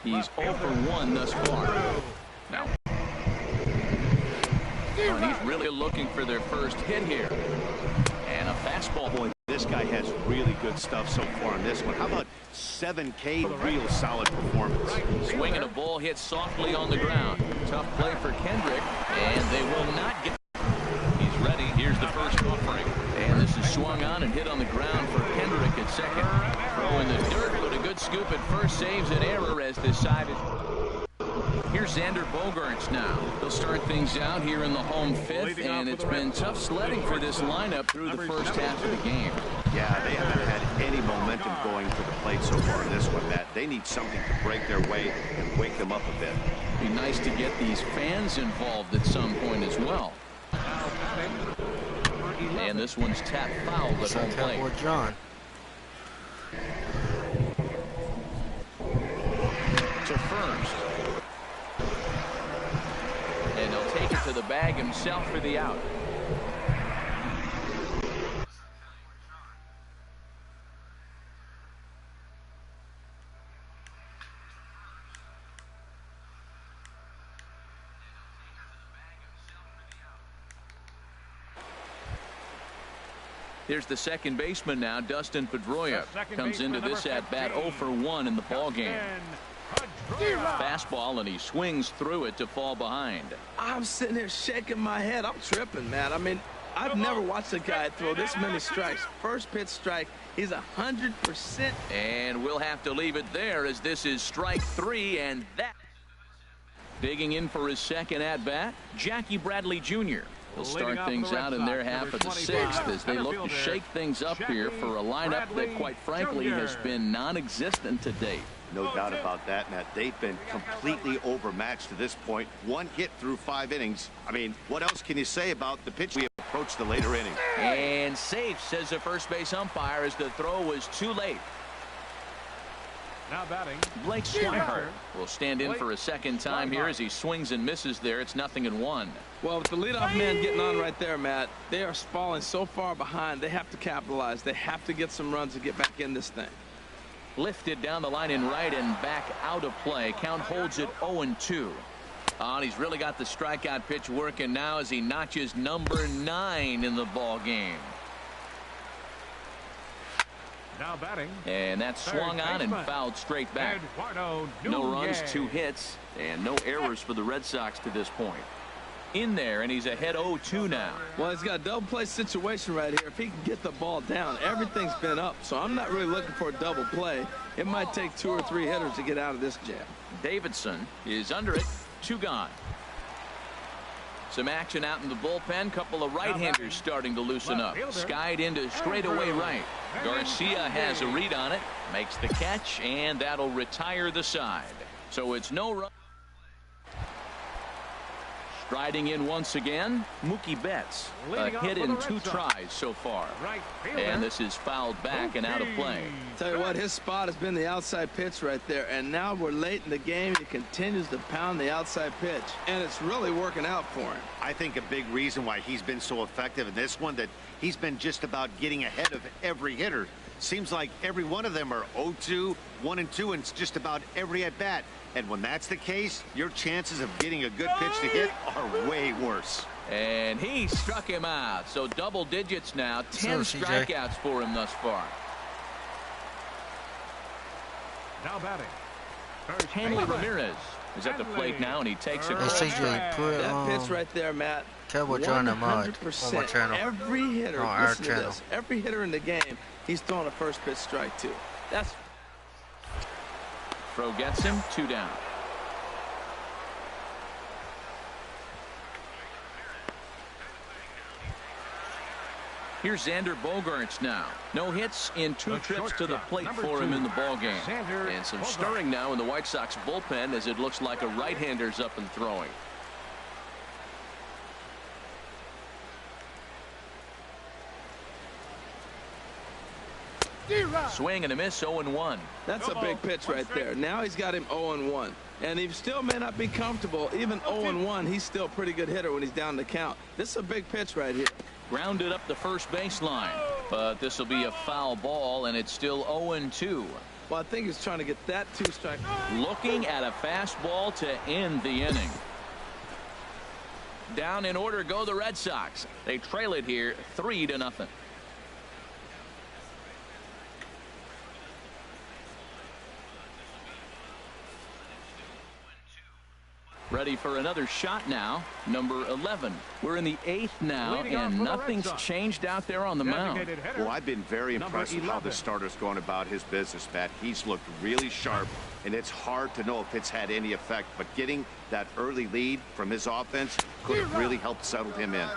He's 0 for 1 thus far. Now, he's really looking for their first hit here. And a fastball. Boy, this guy has really good stuff so far on this one. How about 7K? Real solid performance. Swinging a ball hit softly on the ground. Tough play for Kendrick, and they will not get. He's ready. Here's the first offering. And this is swung on and hit on the ground for Kendrick at second. Throw in the dirt, but a good scoop at first. Saves an error as decided. Here's Xander Bogaerts now. They'll start things out here in the home fifth, and it's been tough sledding for this lineup through the first half of the game. Yeah, they haven't had any momentum going to the plate so far in this one, Matt. They need something to break their way and wake them up a bit. Be nice to get these fans involved at some point as well. And this one's tapped foul at home plate. John. To first. And he'll take it to the bag himself for the out. Here's the second baseman now, Dustin Pedroia. Comes into this at-bat 0 for 1 in the ballgame. Fastball, and he swings through it to fall behind. I'm sitting here shaking my head. I'm tripping, man. I mean, I've never watched a guy throw this many strikes. First pitch strike, he's 100%. And we'll have to leave it there as this is strike 3, and that. Digging in for his second at-bat, Jackie Bradley Jr. They'll start things out in their half of the sixth as they look to shake things up here for a lineup that, quite frankly, has been non-existent to date. No doubt about that, Matt. They've been completely overmatched to this point. One hit through 5 innings. I mean, what else can you say about the pitch we approach the later innings? And safe, says the first base umpire, as the throw was too late. Now batting, Blake Swihart will stand in for a second time here as he swings and misses there. It's 0-1. Well, with the leadoff man getting on right there, Matt, they are falling so far behind. They have to capitalize. They have to get some runs to get back in this thing. Lifted down the line in right and back out of play. Count holds it 0-2. And he's really got the strikeout pitch working now as he notches number 9 in the ball game. now batting. And that swung on and fouled straight back. No runs, 2 hits, and no errors for the Red Sox to this point. In there, and he's ahead 0-2 now. Well, he's got a double play situation right here. If he can get the ball down, everything's been up. So I'm not really looking for a double play. It might take 2 or 3 hitters to get out of this jam. Davidson is under it. 2 gone. Some action out in the bullpen. Couple of right-handers starting to loosen up. Skied into straightaway right. Garcia has a read on it. Makes the catch, and that'll retire the side. So it's no run. Striding in once again, Mookie Betts. A hit in 2 tries so far. And this is fouled back and out of play. Tell you what, his spot has been the outside pitch right there. And now we're late in the game. He continues to pound the outside pitch. And it's really working out for him. I think a big reason why he's been so effective in this one, that he's been just about getting ahead of every hitter. Seems like every one of them are 0-2, 1-2, and it's just about every at-bat. And when that's the case, your chances of getting a good pitch to hit are way worse. And he struck him out. So double digits now. 10 strikeouts for him thus far. Now batting. Hanley Ramirez is at the plate now, and he takes a call. That pitch right there, Matt. 100%. Every hitter, listen to this, every hitter in the game, he's throwing a first pitch strike to. That's. Throw gets him, 2 down. Here's Xander Bogaerts now. No hits in 2 trips to the plate for him in the ballgame. And some stirring now in the White Sox bullpen as it looks like a right-hander's up and throwing. Swing and a miss, 0-1. That's a big pitch right there. Now he's got him 0-1. And he still may not be comfortable. Even 0-1, he's still a pretty good hitter when he's down the count. This is a big pitch right here. Grounded up the first baseline. But this will be a foul ball, and it's still 0-2. Well, I think he's trying to get that 2-strike. Looking at a fastball to end the inning. Down in order go the Red Sox. They trail it here 3-0. Ready for another shot now. Number 11. We're in the 8th now, and nothing's changed out there on the mound. Well, I've been very impressed with how the starter's going about his business, Matt. He's looked really sharp, and it's hard to know if it's had any effect. But getting that early lead from his offense could have really helped settle him in.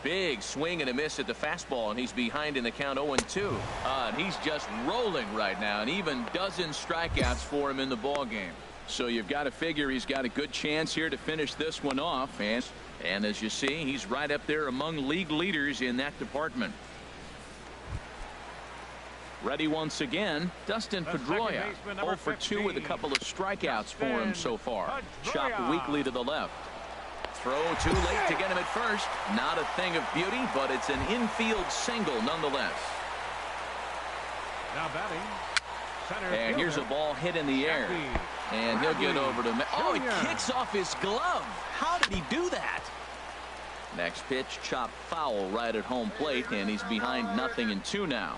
Big swing and a miss at the fastball, and he's behind in the count 0-2. And he's just rolling right now, and even dozen strikeouts for him in the ball game. So you've got to figure he's got a good chance here to finish this one off. And as you see, he's right up there among league leaders in that department. Ready once again, Dustin Pedroia. 0 for 2 with a couple of strikeouts for him so far. Chopped weakly to the left. Throw too late to get him at first. Not a thing of beauty, but it's an infield single nonetheless. Now batting. And here's a ball hit in the air. And he'll get over to... Oh, he kicks off his glove. How did he do that? Next pitch, chopped foul right at home plate, and he's behind 0-2 now.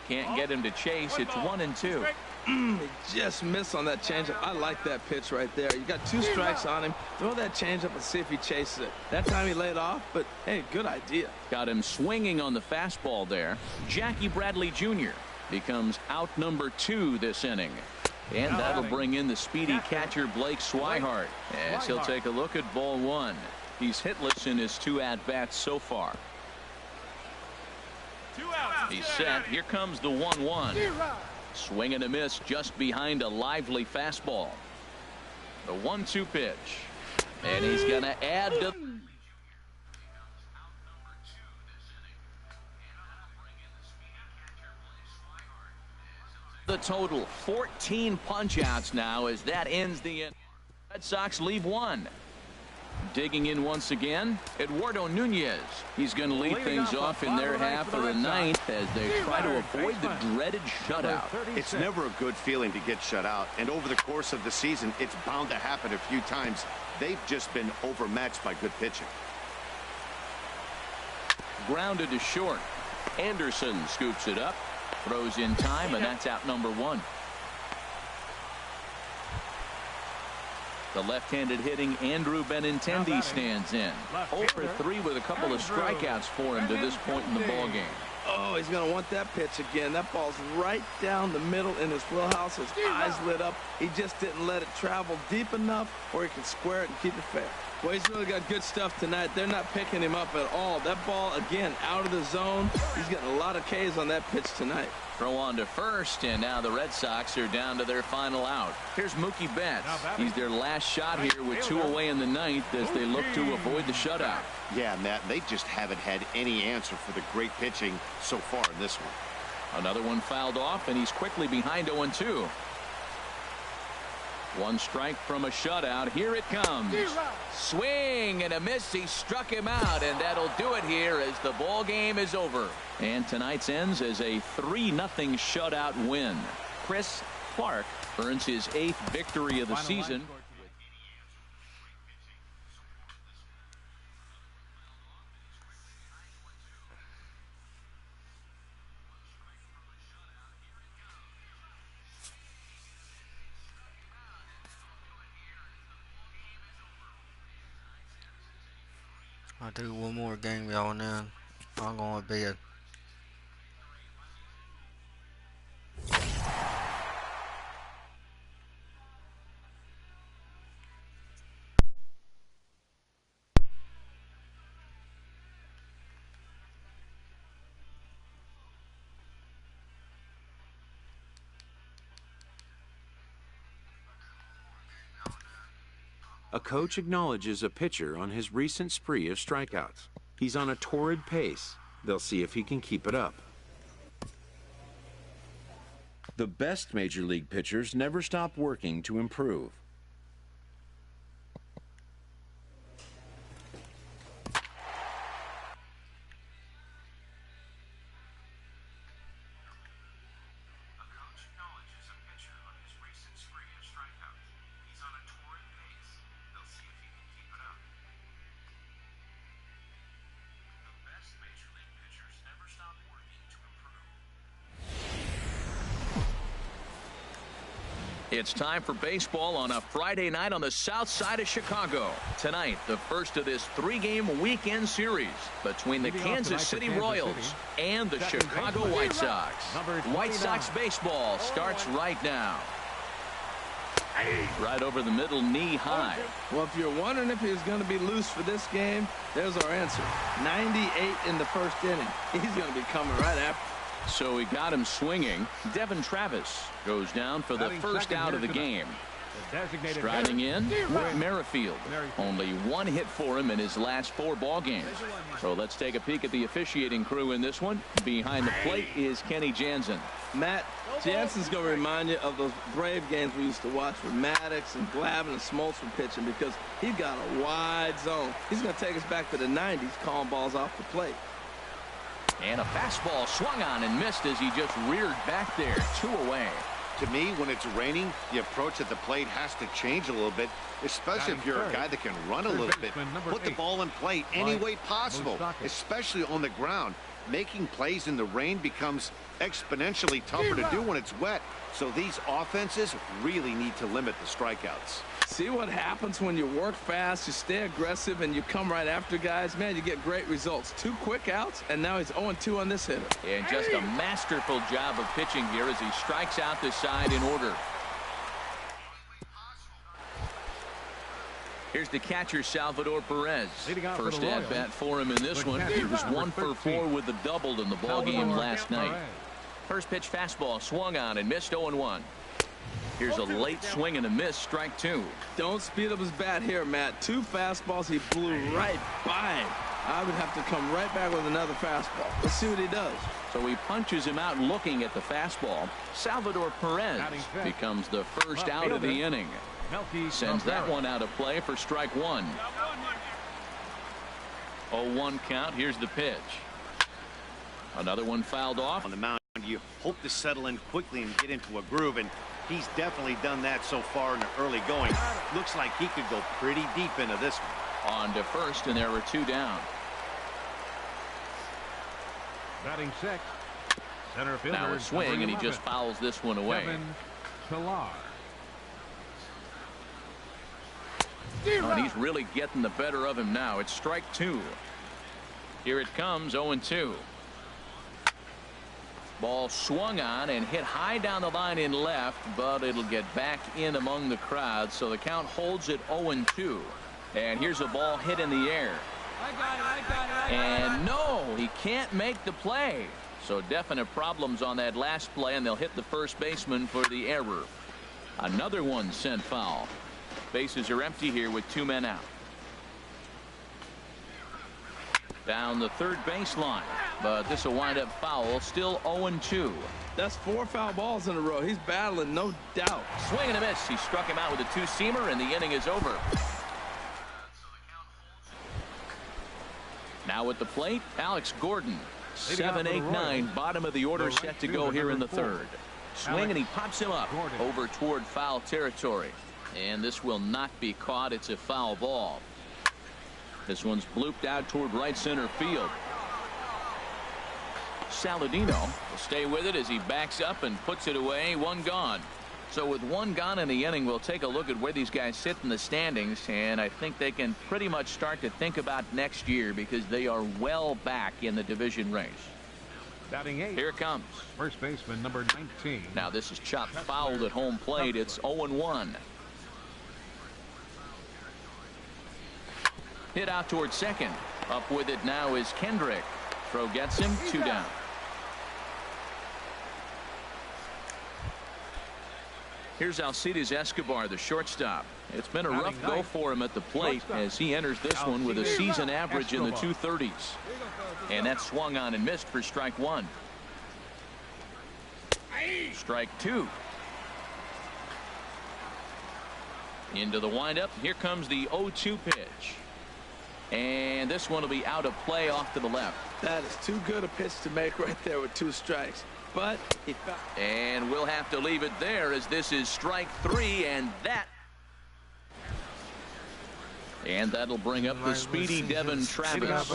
Can't get him to chase. It's 1-2. He just missed on that changeup. I like that pitch right there. You got 2 strikes on him. Throw that changeup and see if he chases it. That time he laid off, but hey, good idea. Got him swinging on the fastball there. Jackie Bradley Jr. becomes out number 2 this inning. And that'll bring in the speedy catcher Blake Swihart as he'll take a look at ball 1. He's hitless in his 2 at-bats so far. He's set. Here comes the 1-1. Swing and a miss just behind a lively fastball. The 1-2 pitch. And he's going to add to... The total 14 punch-outs now as that ends the inning. Red Sox leave 1. Digging in once again, Eduardo Nunez. He's going to lead things off in their half of the 9th as they try to avoid the dreaded shutout. It's never a good feeling to get shut out, and over the course of the season, it's bound to happen a few times. They've just been overmatched by good pitching. Grounded to short. Anderson scoops it up. Throws in time, and that's out number 1. The left-handed hitting Andrew Benintendi stands in. 0 for 3 with a couple of strikeouts for him to this point in the ballgame. Oh, he's going to want that pitch again. That ball's right down the middle in his wheelhouse. His eyes lit up. He just didn't let it travel deep enough where he can square it and keep it fair. Well, he's really got good stuff tonight. They're not picking him up at all. That ball, again, out of the zone. He's getting a lot of Ks on that pitch tonight. Throw on to first, and now the Red Sox are down to their final out. Here's Mookie Betts. He's their last shot here with 2 away in the 9th as they look to avoid the shutout. Yeah, Matt, they just haven't had any answer for the great pitching so far in this one. Another one fouled off, and he's quickly behind 0-2. 1 strike from a shutout. Here it comes. Swing and a miss. He struck him out, and that'll do it here as the ball game is over. And tonight's ends as a 3-0 shutout win. Chris Clark earns his 8th victory of the season. I'll do one more game, y'all, and then I'm going to bed. A coach acknowledges a pitcher on his recent spree of strikeouts. He's on a torrid pace. They'll see if he can keep it up. The best major league pitchers never stop working to improve. It's time for baseball on a Friday night on the south side of Chicago. Tonight, the first of this 3-game weekend series between the Kansas City Royals and the Chicago White Sox. White Sox baseball starts right now. Right over the middle, knee high. Well, if you're wondering if he's going to be loose for this game, there's our answer. 98 in the first inning. He's going to be coming right after. So he got him swinging. Devin Travis goes down for the first out of the game. Striding in, Merrifield. Only one hit for him in his last 4 ball games. So let's take a peek at the officiating crew in this one. Behind the plate is Kenny Jansen. Matt, Jansen's going to remind you of those Brave games we used to watch with Maddox and Glavine and Smoltz were pitching, because he's got a wide zone. He's going to take us back to the 90s, calling balls off the plate. And a fastball swung on and missed as he just reared back there. 2 away. To me, when it's raining, the approach at the plate has to change a little bit, especially if you're a guy that can run a little bit. Put the ball in play any way possible, especially on the ground. Making plays in the rain becomes exponentially tougher to do when it's wet. So these offenses really need to limit the strikeouts. See what happens when you work fast, you stay aggressive, and you come right after guys? Man, you get great results. 2 quick outs, and now he's 0-2 on this hitter. And just a masterful job of pitching here as he strikes out the side in order. Here's the catcher, Salvador Perez. First at bat for him in this one. He was 1 for 4 with the double in the ball game last night. First pitch fastball swung on and missed. 0-1. Here's a late swing and a miss, strike 2. Don't speed up his bat here, Matt. 2 fastballs, he blew right by him. I would have to come right back with another fastball. Let's see what he does. So he punches him out looking at the fastball. Salvador Perez becomes the first out of the inning. Sends that one out of play for strike 1. 0-1 count. Here's the pitch. Another one fouled off. On the mound, you hope to settle in quickly and get into a groove, and he's definitely done that so far in the early going. Looks like he could go pretty deep into this one. On to first, and there were 2 down. Batting 6. Center fielder. Now a swing, and he just fouls this one away. Oh, and he's really getting the better of him now. It's strike 2. Here it comes, 0-2. Ball swung on and hit high down the line in left, but it'll get back in among the crowd. So the count holds at 0-2. And here's a ball hit in the air. And no, he can't make the play. So definite problems on that last play, and they'll hit the first baseman for the error. Another one sent foul. Bases are empty here with 2 men out. Down the third baseline, but this will wind up foul. Still 0-2. That's 4 foul balls in a row. He's battling, no doubt. Swing and a miss. He struck him out with a 2-seamer, and the inning is over. Now at the plate, Alex Gordon. 7, 8, 9, bottom of the order, set to go here in the third. Swing, and he pops him up over toward foul territory. And this will not be caught. It's a foul ball. This one's blooped out toward right center field. Saladino will stay with it as he backs up and puts it away. 1 gone. So with 1 gone in the inning, we'll take a look at where these guys sit in the standings, and I think they can pretty much start to think about next year, because they are well back in the division race. Batting 8. Here it comes. First baseman number 19. Now this is chopped fouled at home plate. It's 0-1. Hit out towards second. Up with it now is Kendrick. Throw gets him. 2 down. Here's Alcides Escobar, the shortstop. It's been a rough go for him at the plate as he enters this one with a season average in the 230s. And that swung on and missed for strike 1. Strike 2. Into the windup. Here comes the 0-2 pitch. And this one will be out of play off to the left. That is too good a pitch to make right there with 2 strikes. But he found. And we'll have to leave it there as this is strike 3, and that And that'll bring up the speedy Devin Travis.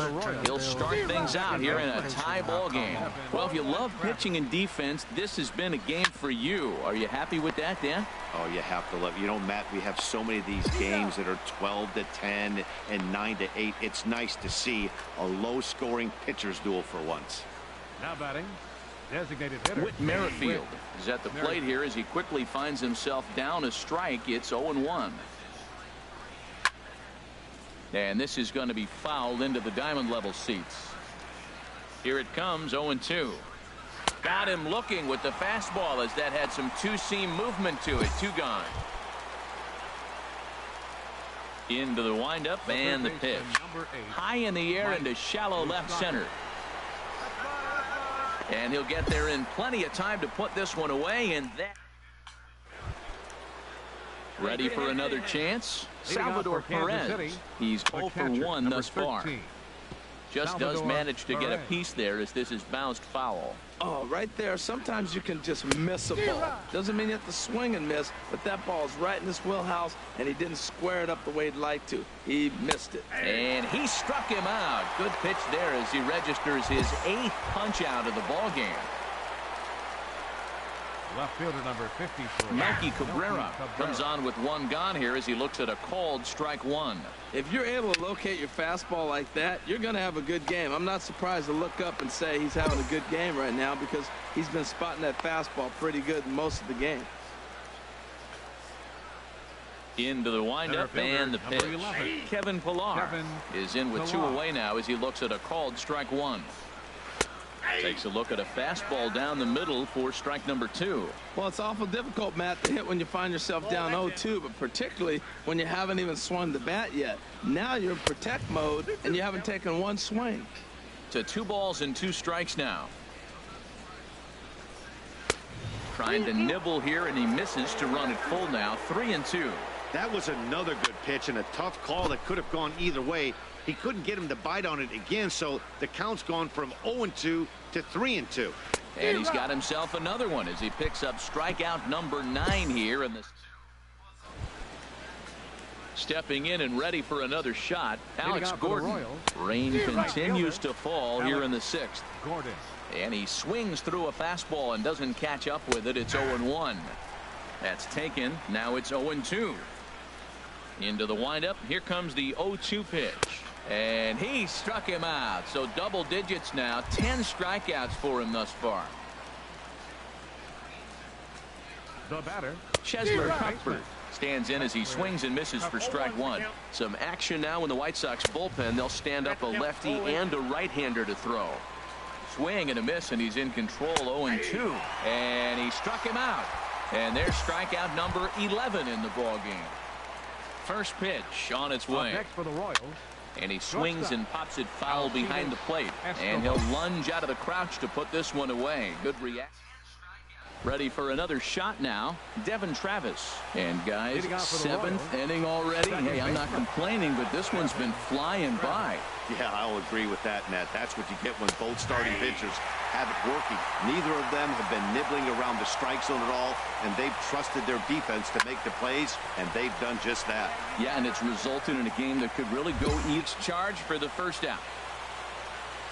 He'll start things out here in a tie ball game. Well, if you love pitching and defense, this has been a game for you. Are you happy with that, Dan? Oh, you have to love it. You know, Matt, we have so many of these games that are 12-10 and 9-8. It's nice to see a low-scoring pitcher's duel for once. Now batting, designated hitter. Whit Merrifield is at the plate here as he quickly finds himself down a strike. It's 0-1. And this is going to be fouled into the diamond level seats. Here it comes, 0-2. Got him looking with the fastball as that had some two-seam movement to it. 2 gone. Into the windup and the pitch. High in the air into shallow left center. And he'll get there in plenty of time to put this one away, and that. Ready for another chance? Salvador Perez. He's 0 for 1 thus far. Just does manage to get a piece there as this is bounced foul. Oh, right there. Sometimes you can just miss a ball. Doesn't mean you have to swing and miss, but that ball's right in his wheelhouse, and he didn't square it up the way he'd like to. He missed it. And he struck him out. Good pitch there as he registers his 8th punch out of the ball game. Left fielder number 53. Melky Cabrera comes on with 1 gone here as he looks at a called strike 1. If you're able to locate your fastball like that, you're going to have a good game. I'm not surprised to look up and say he's having a good game right now because he's been spotting that fastball pretty good most of the game. Into the windup and the pitch. Kevin Pillar is in with 2 away now as he looks at a called strike 1. Takes a look at a fastball down the middle for strike number 2. Well, it's awful difficult, Matt, to hit when you find yourself down 0-2, but particularly when you haven't even swung the bat yet. Now you're in protect mode, and you haven't taken 1 swing. To 2 balls and 2 strikes now. Trying to nibble here, and he misses to run it full now. 3-2. That was another good pitch and a tough call that could have gone either way. He couldn't get him to bite on it again, so the count's gone from 0-2 to 3-2. And he's got himself another one as he picks up strikeout number 9 here in the. Stepping in and ready for another shot, Alex Gordon. Rain continues to fall here in the 6th. Gordon. And he swings through a fastball and doesn't catch up with it. It's 0-1. That's taken. Now it's 0-2. Into the windup. Here comes the 0-2 pitch. And he struck him out. So double digits now. 10 strikeouts for him thus far. The batter. Chesler Cuthbert stands in as he swings and misses for strike 1. Some action now in the White Sox bullpen. They'll stand up a lefty and a right-hander to throw. Swing and a miss, and he's in control. 0-2. And he struck him out. And there's strikeout number 11 in the ball game. First pitch on its way. Next for the Royals. And he swings and pops it foul behind the plate. And he'll lunge out of the crouch to put this one away. Good reaction. Ready for another shot now. Devin Travis. And guys, 7th inning already. Hey, I'm not complaining, but this one's been flying by. Yeah, I'll agree with that, Nat. That's what you get when both starting pitchers have it working. Neither of them have been nibbling around the strike zone at all, and they've trusted their defense to make the plays, and they've done just that. Yeah, and it's resulted in a game that could really go each charge for the first out.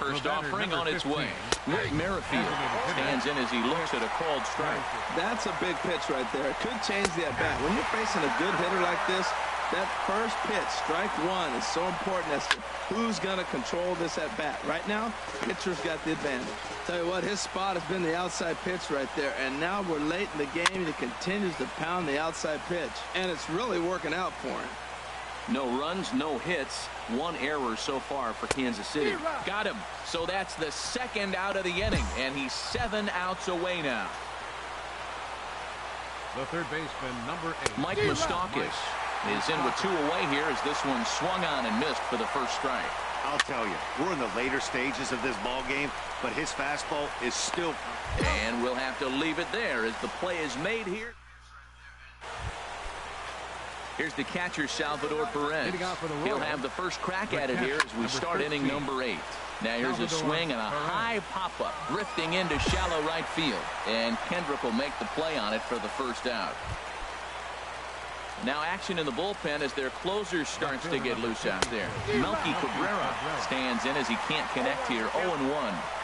First offering on its way. Whit Merrifield stands in as he looks at a called strike. That's a big pitch right there. It could change the at-bat. When you're facing a good hitter like this, that first pitch, strike 1, is so important as to who's going to control this at-bat. Right now, pitcher's got the advantage. Tell you what, his spot has been the outside pitch right there, and now we're late in the game, and he continues to pound the outside pitch, and it's really working out for him. No runs, no hits, 1 error so far for Kansas City. Got him. So that's the 2nd out of the inning, and he's 7 outs away now. The third baseman, number 8. Mike Moustakas is in with 2 away here as this one swung on and missed for the first strike. I'll tell you, we're in the later stages of this ball game, but his fastball is still. And we'll have to leave it there as the play is made here. Here's the catcher, Salvador Perez. He'll have the first crack at it here as we start inning number 8. Now here's a swing and a high pop-up, drifting into shallow right field. And Kendrick will make the play on it for the first out. Now action in the bullpen as their closer starts to get loose out there. Melky Cabrera stands in as he can't connect here. 0-1.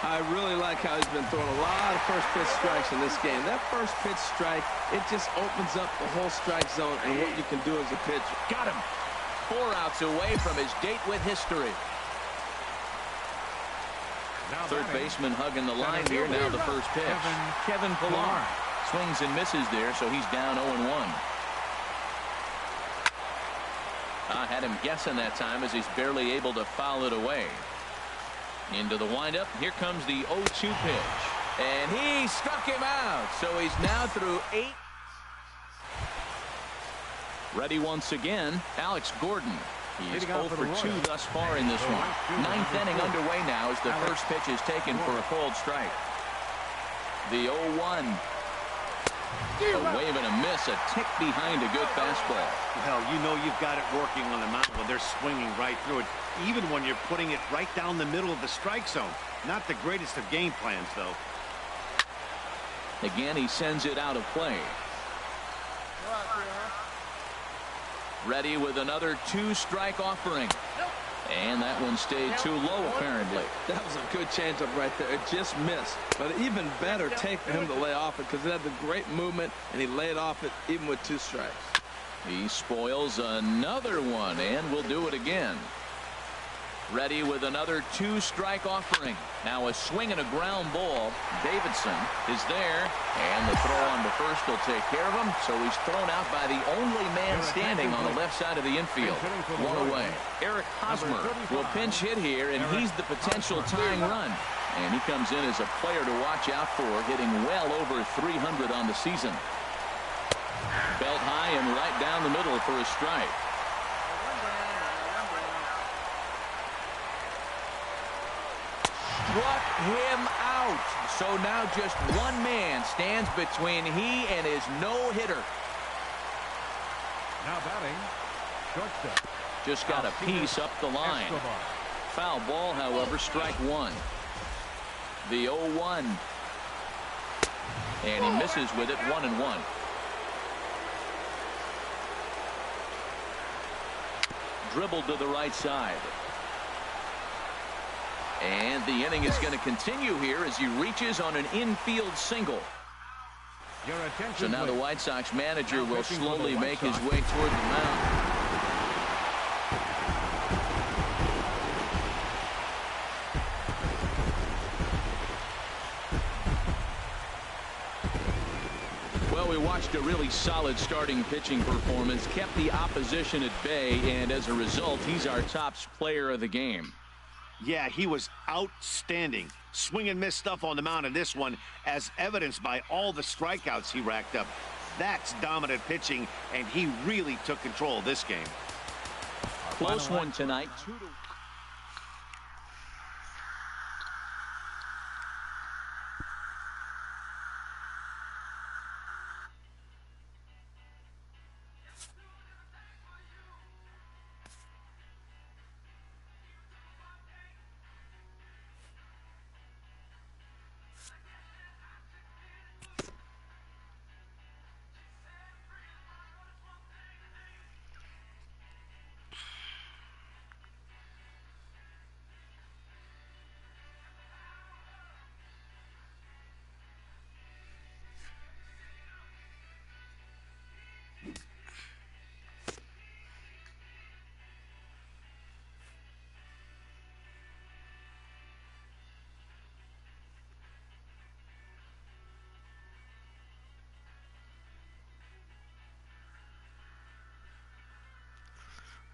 I really like how he's been throwing a lot of first pitch strikes in this game. That first pitch strike, it just opens up the whole strike zone and what you can do as a pitcher. Got him. 4 outs away from his date with history. Third baseman hugging the line here. Now the first pitch. Kevin Pillar swings and misses there, so he's down 0-1. I had him guessing that time as he's barely able to foul it away. Into the windup. Here comes the 0-2 pitch. And he struck him out. So he's now through 8. Ready once again, Alex Gordon. He's 0 for 2 thus far in this one. 9th inning underway now as the first pitch is taken for a called strike. The 0-1. A wave and a miss, a tick behind a good fastball. Well, you know you've got it working on the mound when they're swinging right through it, even when you're putting it right down the middle of the strike zone. Not the greatest of game plans, though. Again, he sends it out of play. Ready with another 2-strike offering. And that one stayed too low, apparently. That was a good changeup right there. It just missed. But an even better take for him to lay off it because it had the great movement, and he laid off it even with 2 strikes. He spoils another one, and will do it again. Ready with another 2-strike offering. Now a swing and a ground ball. Davidson is there, and the throw on to first will take care of him. So he's thrown out by the only man standing on the left side of the infield. 1 away. Eric Hosmer will pinch hit here, and he's the potential tying run. And he comes in as a player to watch out for, hitting well over 300 on the season. Belt high and right down the middle for a strike. Struck him out. So now just one man stands between he and his no-hitter. Now batting, shortstop. Just got a piece up the line. Foul ball, however, strike 1. The 0-1. And he misses with it. 1-1. Dribbled to the right side. And the inning is going to continue here as he reaches on an infield single. So now the White Sox manager will slowly make his way toward the mound. Well, we watched a really solid starting pitching performance, kept the opposition at bay, and as a result, he's our top player of the game. Yeah, he was outstanding. Swing and miss stuff on the mound in this one, as evidenced by all the strikeouts he racked up. That's dominant pitching, and he really took control of this game. Close one tonight. 2-1.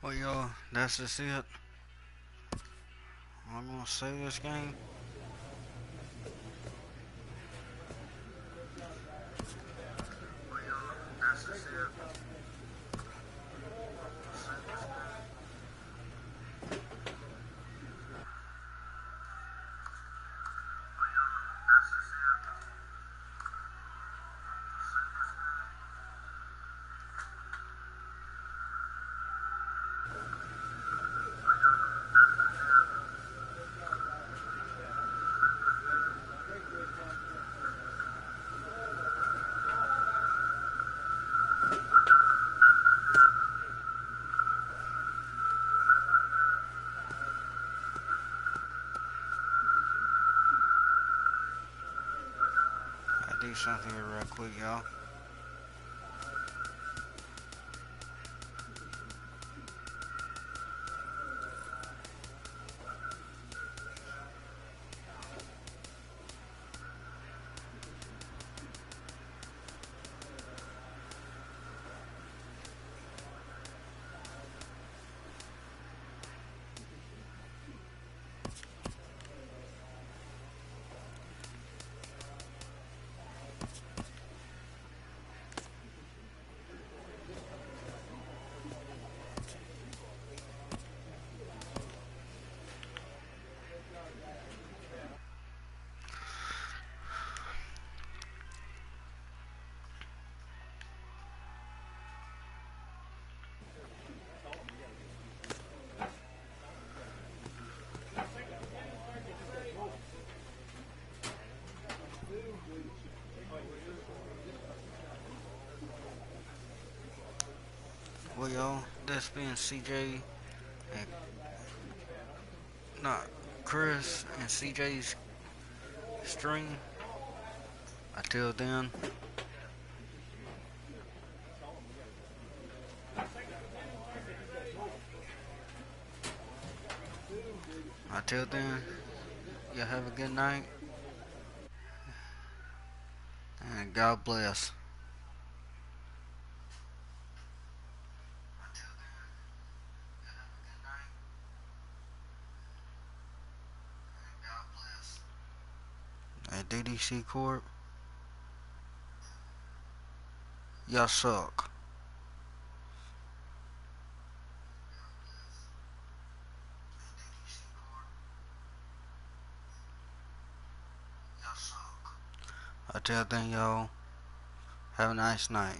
Well, y'all, that's just it. I'm gonna save this game. do something here real quick, y'all. Well, y'all, that's been CJ and not Chris and CJ's stream. Until then, y'all have a good night and God bless. At DDC Corp, y'all suck. Until then, y'all, have a nice night.